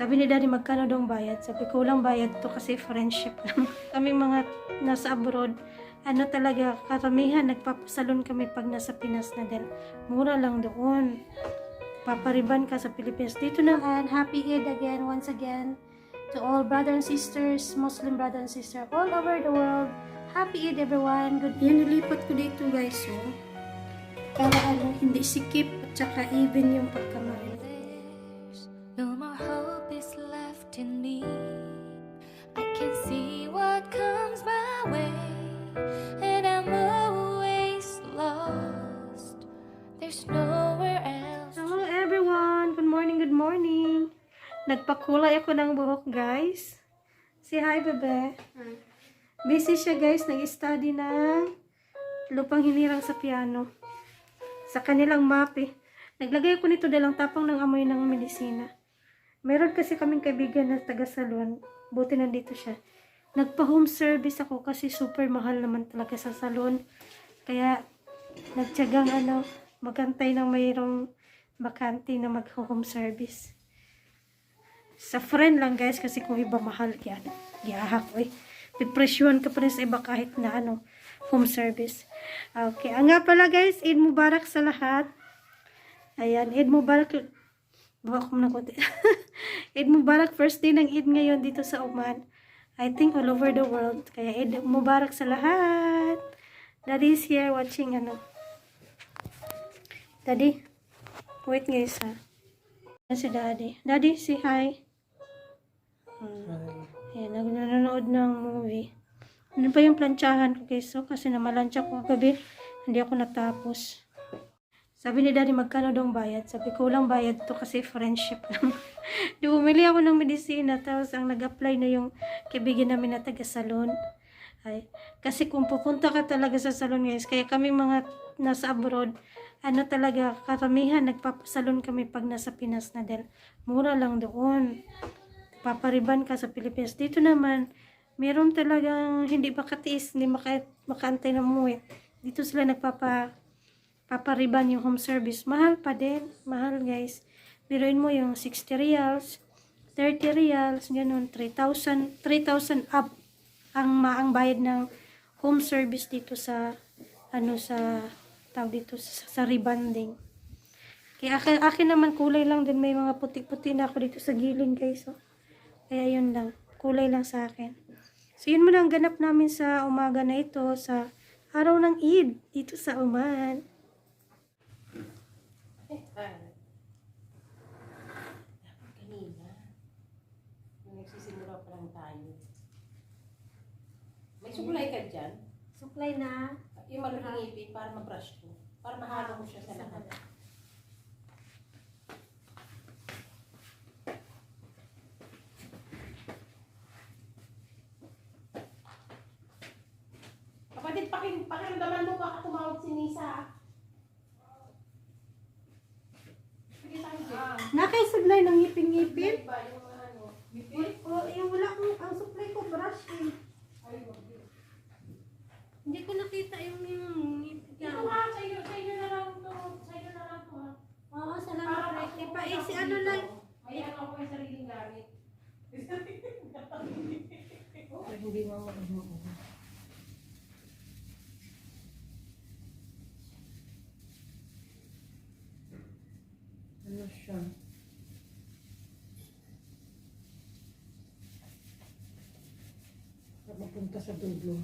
Sabi ni Daddy, magkano daw bayad? Sabi ko, walang bayad to kasi friendship lang. Kaming mga nasa abroad, ano talaga, karamihan, nagpapasalon kami pag nasa Pinas na din. Mura lang doon. Papariban ka sa Pilipinas. Dito naman, Happy Eid again, once again, to all brothers and sisters, Muslim brothers and sisters all over the world. Happy Eid everyone. Good. Yan, nilipat ko dito guys, so. Para ano, hindi sikip at saka even yung pagkamarin. No more hope is left in me. I can see what comes my way, and I'm always lost. There's nowhere else. Hello everyone! Good morning, good morning! Nagpakulay ako ng buhok guys. Say hi, bebe. Busy siya guys, nag-study ng lupang hinirang sa piano. Sa kanilang mape. Naglagay ako nito dalang tapang ng amoy ng medisina. Meron kasi kaming kaibigan na taga-salon. Buti nandito siya. Nagpa-home service ako kasi super mahal naman talaga sa salon. Kaya, nagtyagang magantay ng mayroong bakante na mag-home service. Sa friend lang guys, kasi kung iba mahal, yan. Gihahak ko eh. Depresyon ka pa rin sa iba kahit na home service. Okay, nga pala guys, Eid Mubarak sa lahat. Ayan, Eid Mubarak. Bawa ko na konti. Eid Mubarak, first day ng Eid ngayon dito sa Oman. I think all over the world. Kaya Eid Mubarak sa lahat. Daddy is here watching Daddy, wait guys ha. Yan si Daddy. Daddy, say hi. Ayan, nanonood ng movie. Ano pa yung plantsahan ko guys? So, kasi namalansya ko kagabi. Hindi ako natapos. Sabi ni Daddy, magkano daw bayad? Sabi ko, walang bayad to kasi friendship lang. Di bumili ako ng medisina. Tapos, ang nag-apply na yung kaibigan namin na taga-salon. Ay, kasi kung pupunta ka talaga sa salon guys, kaya kami mga nasa abroad, talaga, karamihan, nagpapasalon kami pag nasa Pinas na din. Mura lang doon. Papariban ka sa Pilipinas. Dito naman, meron talagang hindi makatiis, hindi makaantay na umuwi. Dito sila papariban yung home service. Mahal pa din. Mahal guys. Biruin mo yung 60 reals, 30 reals, ganun, 3,000 up ang bayad ng home service dito sa tawag dito sa rebanding. Kaya akin naman kulay lang din, may mga puti-puti na ako dito sa gilid guys. Oh. Kaya yun lang, kulay lang sa akin. So yun muna ang ganap namin sa umaga na ito sa araw ng Eid dito sa Oman. Kanina, nung nagsisimula pa lang tayo. May suklay ka dyan? Suklay na. Yung malaking ipin para ma-brush ko. Para mahalo ko siya sa lahat. Kapatid, pakiramdaman mo baka tumawag si Nisa. Sige tayo dyan. Nakaisablay ng ngipin-ngipin. Ba yung ngipin? O, wala akong, ang supply ko brush eh. Ay, wag yun. Hindi ko nakita yung ngipin Ito niya. nga, sa'yo na lang to. Sa'yo na lang to ha. Oo, salamat. Right. Si ano lang. May ano ako yung sariling gamit. Hindi mo mo. Ano siya? Mapunta sa dulo.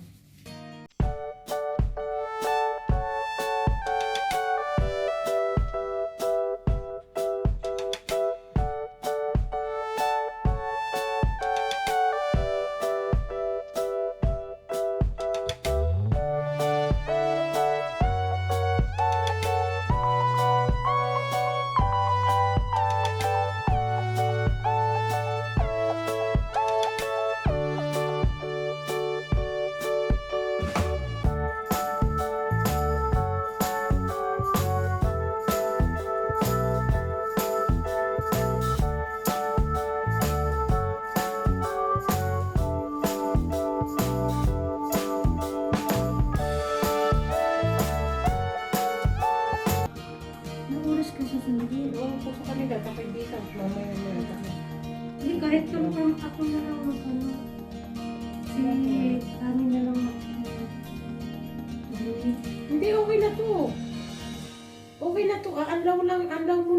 Hindi, kahit kung ako na lang mag-ano. Si Ani na lang mag-ano. Hindi, okay na to. Okay na to. Anlaw mo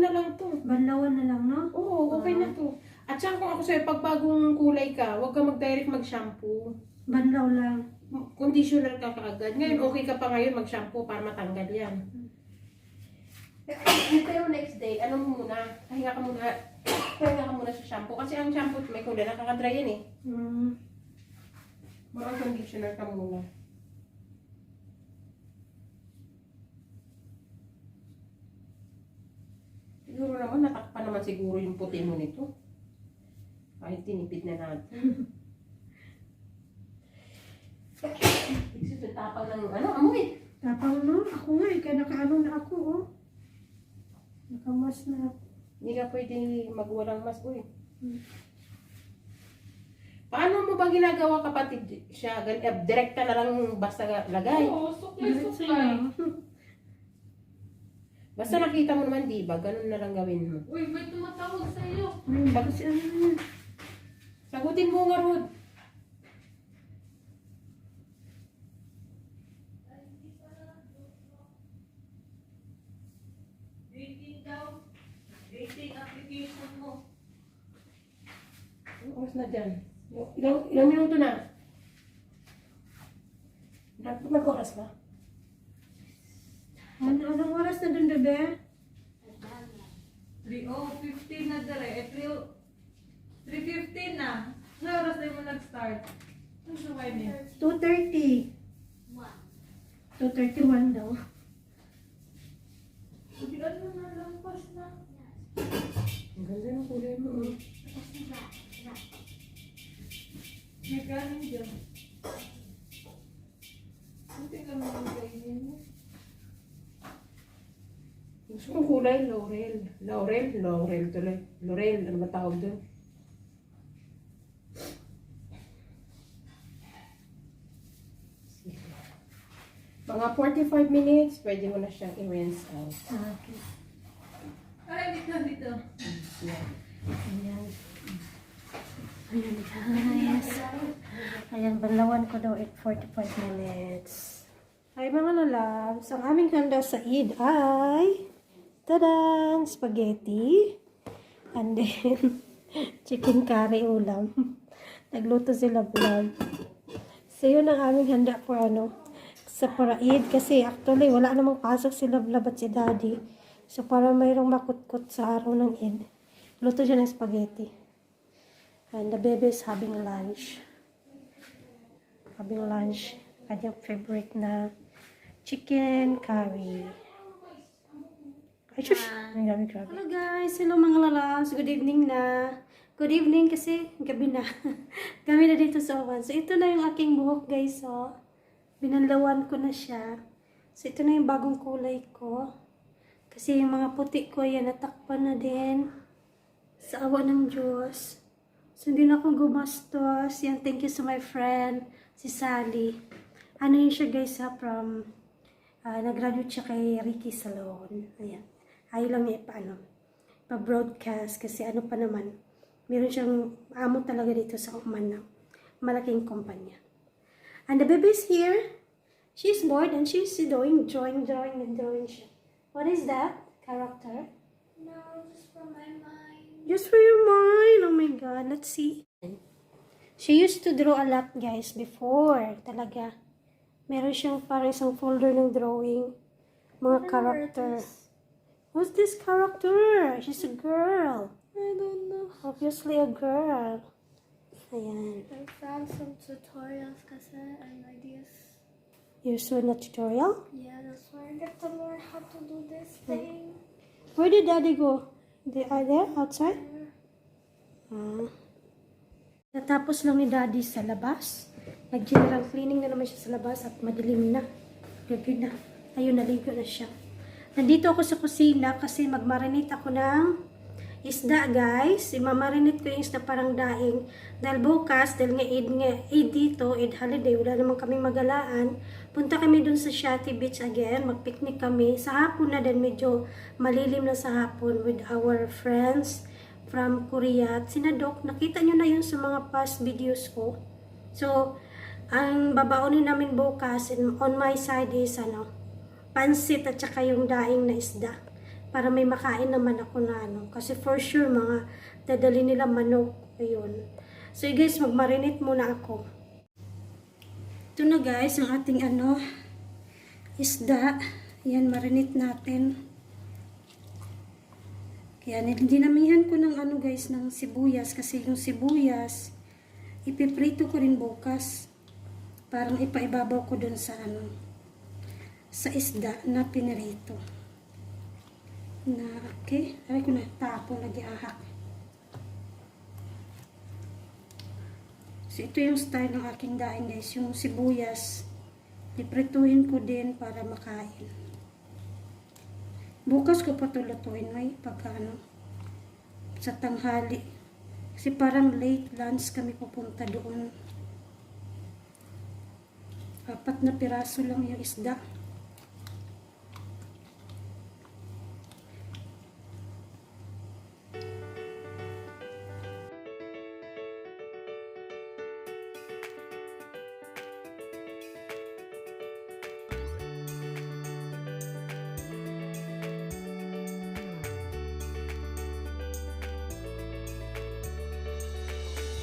na lang to. Banlawan na lang, no? Oo, okay na to. At saka kung ako sa'yo, pag bagong kulay ka, huwag ka mag-direct mag-shampoo. Banlaw lang. Conditioner ka kaagad. Ngayon, okay ka pa ngayon mag-shampoo para matanggal yan. Pero next day, ano mo muna? Pahinga ka muna sa shampoo. Kasi ang shampoo, may kulay, nakakadry yan eh. Mga conditioner ka muna. Siguro naman, natakpan naman siguro yung puti mo nito. Kahit tinipid na natin. Isip, tapang ng amoy. Tapang no? Ako nga eh, kaya nakaano na ako, oh. Nakamas na ako. Hindi ka pwede magwalang mask, uy. Paano mo ba ginagawa kapatid siya? Direkta na lang basta lagay. Oo, suklay-suklay. Basta nakita mo naman, di ba? Ganun na lang gawin mo. Uy, may tumatawag sa'yo. Kasi ano yun? Sagutin mo nga, Rod. Dating daw. Dating application mo. Anong oras na dyan? Ilang minuto na? Nag-oras ba? Anong oras na dun, bebe? 3:15 na dere. 3:15 na. Sa oras na mo nag-start. Ano sa kayo niya? 2:30. 2:31 daw. Hindi ano na lampas na. Ang ganda ng kulay mo. Oh. May kanin dyan. Hindi lang naman kainin mo. Gusto kong kulay, laurel. Laurel tuloy. Laurel, ano ba tawag doon? Mga 45 minutes, pwede mo na siyang i-rinse out. Okay. Ay, dito. Yan. Ayan. Ayan guys. Ayan, banlawan ko daw 45 minutes. Ay mga lalabs, ang aming handa sa Eid ay tadang! Spaghetti. And then, chicken curry ulam. Nagluto sila vlog. So yun ang aming handa for sa para Eid. Kasi actually, wala namang pasok sila vlog at si daddy. So para mayroong makutkot sa araw ng Eid. Luto siya ng spaghetti. And the baby is having lunch. Kanyang favorite na chicken curry. Ay, shush! Ang dami grabe. Hello guys! Hello mga lalas! Good evening na. Good evening kasi gabi na. Gabi na dito sa Oman. So ito na yung aking buhok guys. Oh. Binanlawan ko na siya. So ito na yung bagong kulay ko. Kasi yung mga puti ko yan natakpan na din. Sa awa ng Diyos. So, hindi na ako gumastos. Yan, thank you to my friend, si Sally. Ano yun siya guys ha, from, nag-graduate siya kay Ricky Salon. Ayan. Ayaw lang niya pa-broadcast kasi ano pa naman, meron siyang amo talaga dito sa Oman na malaking kumpanya. And the baby is here. She's bored and she's drawing siya. What is that character? No, just for my mind. Just for your mind. Oh my God. Let's see. She used to draw a lot, guys, before. Talaga. Meron siyang parang isang folder ng drawing. Mga character. Who's this character? She's a girl. I don't know. Obviously a girl. Ayan. I found some tutorials and ideas. You saw na tutorial? Yeah, that's why I get to learn how to do this thing. Where did daddy go? They are there? Outside? Natapos lang ni daddy sa labas. Nag-general cleaning na naman siya sa labas at madilim na. Gabi na. Ayun, naligo na siya. Nandito ako sa kusina kasi mag-marinate ako ng isda, guys. Imamarinate ko yung isda parang daing. Dahil bukas, dahil nga Eid dito, Eid holiday, wala naman kaming magalaan. Punta kami dun sa Shati Beach again. Mag-picnic kami. Sa hapon na din, medyo malilim na sa hapon with our friends. from Korea. At sinadok, nakita nyo na yun sa mga past videos ko. So, ang babaonin namin bukas on my side is pansit at saka yung daing na isda. Para may makain naman ako na Kasi for sure, mga dadali nila manok. Ayun. So guys, mag-marinate muna ako. Ito na guys, ang ating isda. Yan, marinate natin. Kaya dinamihan ko ng guys, ng sibuyas. Kasi yung sibuyas, ipiprito ko rin bukas. Parang ipaibabaw ko dun sa sa isda na pinirito. Okay. Aray ko na tapo, nag-iahak. So, ito yung style ng aking daing guys. Yung sibuyas, iprituhin ko din para makain. Bukas ko pa ito lutuin, pagka sa tanghali. Kasi parang late lunch kami pupunta doon. 4 na piraso lang yung isda.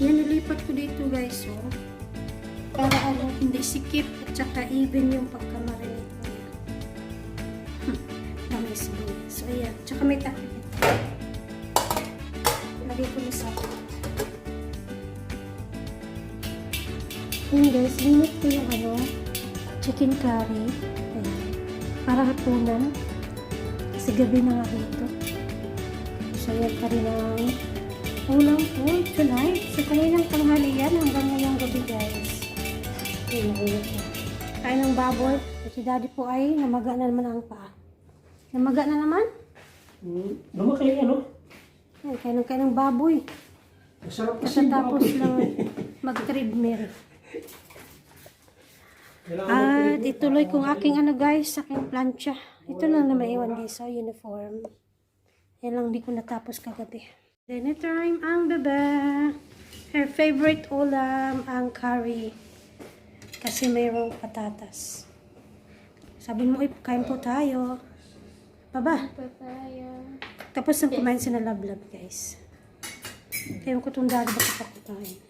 Yan, nilipat ko dito guys, para hindi sikip at saka even yung pagkamarinate niya. Dami sibuyas. So, ayan. Tsaka may takip ito. Lagay ko na sa Ayan guys, linit ko yung chicken curry. Ayan. Para hapunan. Kasi gabi na nga dito. So, ayan pa rin ang ulam po tonight. So, kaninang tanghalian hanggang ngayong gabi guys. Kain ng baboy. Si daddy po ay namaga na naman ang paa. Namaga na naman? Namakay Ay, kain ng baboy. Masarap kasi Tapos lang mag-treadmill. At ituloy kong aking guys, aking plancha. Ito lang na maiwan guys, uniform. Yan lang di ko natapos kagabi. Dinner time ang bebe. Her favorite ulam ang curry. Kasi mayroong patatas. Sabi mo, kain po tayo. Baba. Tapos nang kumain sila lablab, guys. Ewan ko itong dali ba kapag kumain.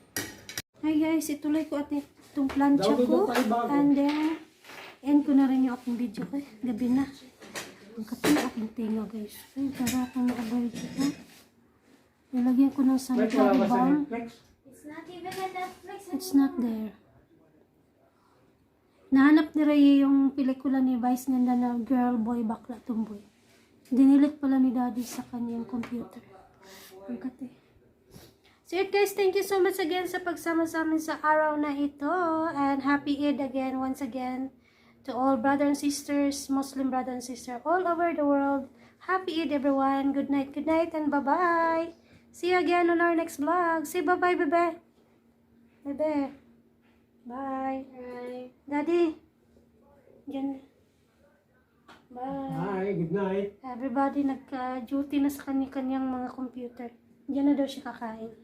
Hi guys, ituloy ko at itong plancha ko. And then, end ko na rin yung aking video ko. Gabi na. Ang kapit na aking tinga, guys. Ay, tara akong nakaboy dito. Nilagyan ko ng sanitary bar. It's not even a Netflix. It's not there. Nahanap ni Ray yung pelikula ni Vice Ganda na Girl, Boy, Bakla, Tumboy. Dinilit pala ni Daddy sa kanyang computer. Ang kate. So yun guys, thank you so much again sa pagsama sa amin sa araw na ito. And happy Eid again, once again, to all brothers and sisters, Muslim brothers and sisters all over the world. Happy Eid everyone. Good night, and bye-bye. See you again on our next vlog. Say bye-bye, bebe. Bebe. Bye. Bye. Daddy. Diyan. Bye. Hi, good night. Everybody nagka-duty na sa kanyang mga computer. Diyan na daw siya kakain.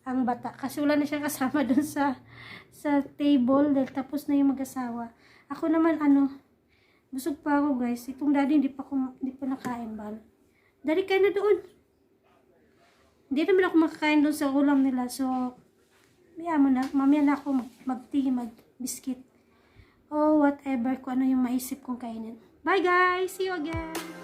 Ang bata. Kasi wala na siya kasama dun sa table dahil tapos na yung mag-asawa. Ako naman busog pa ako guys. Itong daddy hindi pa nakain ba? Daddy kain na doon. Hindi naman ako makakain doon sa ulam nila. So, mamaya na ako mag-tea, mag-biscuit. O whatever kung ano yung maisip kong kainin. Bye guys! See you again!